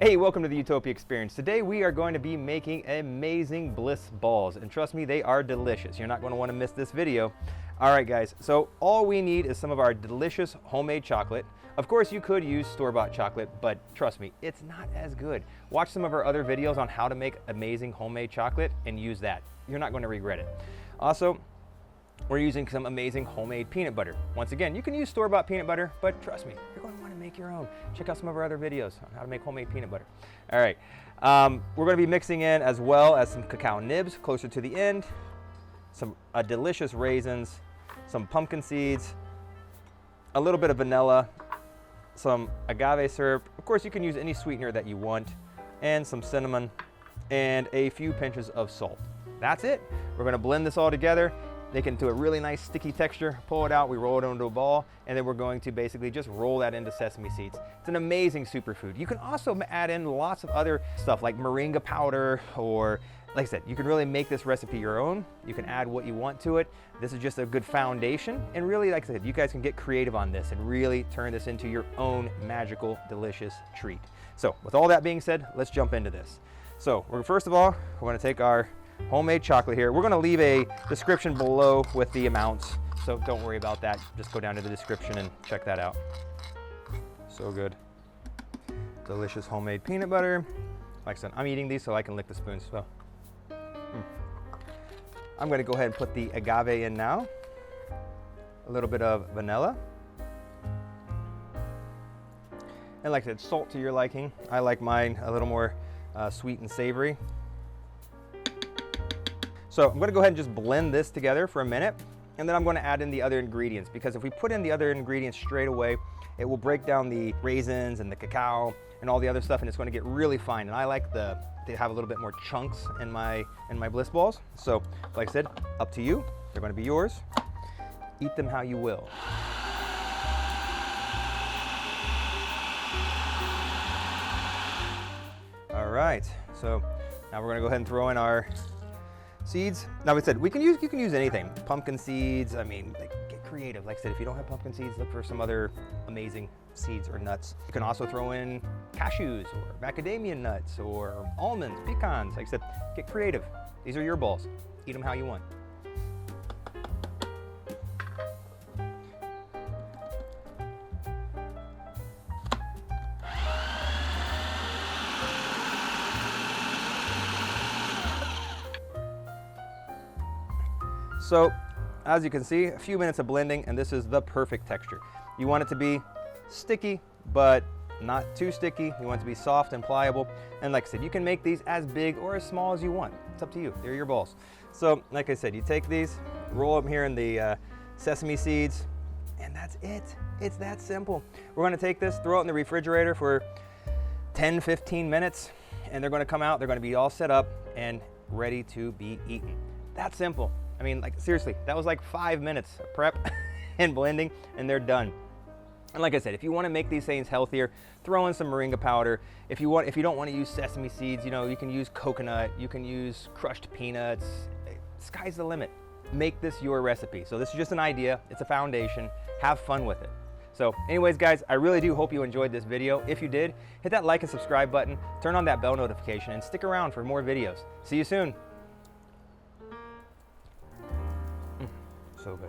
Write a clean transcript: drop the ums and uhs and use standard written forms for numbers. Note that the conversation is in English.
Hey, welcome to the Utopia Experience. Today we are going to be making amazing Bliss Balls, and trust me, they are delicious. You're not going to want to miss this video. All right, guys, so all we need is some of our delicious homemade chocolate. Of course, you could use store-bought chocolate, but trust me, it's not as good. Watch some of our other videos on how to make amazing homemade chocolate and use that. You're not going to regret it. Also, we're using some amazing homemade peanut butter. Once again, you can use store-bought peanut butter, but trust me, you're going to want to make your own. Check out some of our other videos on how to make homemade peanut butter. All right, we're going to be mixing in as well as some cacao nibs closer to the end, some delicious raisins, some pumpkin seeds, a little bit of vanilla, some agave syrup. Of course, you can use any sweetener that you want, and some cinnamon, and a few pinches of salt. That's it. We're going to blend this all together, make it into a really nice sticky texture, pull it out, we roll it into a ball, and then we're going to basically just roll that into sesame seeds. It's an amazing superfood. You can also add in lots of other stuff like moringa powder, or like I said, you can really make this recipe your own. You can add what you want to it. This is just a good foundation, and really, like I said, you guys can get creative on this and really turn this into your own magical, delicious treat. So with all that being said, let's jump into this. So first of all, we're going to take our homemade chocolate here. We're going to leave a description below with the amounts, so don't worry about that. Just go down to the description and check that out. So good. Delicious homemade peanut butter. Like I said, I'm eating these so I can lick the spoons. So I'm going to go ahead and put the agave in now. A little bit of vanilla. And like I said, salt to your liking. I like mine a little more sweet and savory. So I'm going to go ahead and just blend this together for a minute, and then I'm going to add in the other ingredients, because if we put in the other ingredients straight away, it will break down the raisins and the cacao and all the other stuff, and it's going to get really fine. And I like to have a little bit more chunks in my Bliss Balls. So like I said, up to you. They're going to be yours. Eat them how you will. All right, so now we're going to go ahead and throw in our seeds. Now, like I said, you can use anything. Pumpkin seeds, I mean, get creative. Like I said, if you don't have pumpkin seeds, look for some other amazing seeds or nuts. You can also throw in cashews or macadamia nuts or almonds, pecans. Like I said, get creative. These are your balls. Eat them how you want. So as you can see, a few minutes of blending, and this is the perfect texture. You want it to be sticky, but not too sticky. You want it to be soft and pliable. And like I said, you can make these as big or as small as you want. It's up to you. They're your balls. So like I said, you take these, roll them here in the sesame seeds, and that's it. It's that simple. We're gonna take this, throw it in the refrigerator for 10, 15 minutes, and they're gonna come out, they're gonna be all set up and ready to be eaten. That simple. I mean, like, seriously, that was like 5 minutes of prep and blending, and they're done. And like I said, if you want to make these things healthier, throw in some moringa powder. If you don't want to use sesame seeds, you know, you can use coconut, you can use crushed peanuts. Sky's the limit. Make this your recipe. So this is just an idea. It's a foundation. Have fun with it. So anyways, guys, I really do hope you enjoyed this video. If you did, hit that like and subscribe button, turn on that bell notification, and stick around for more videos. See you soon. So good.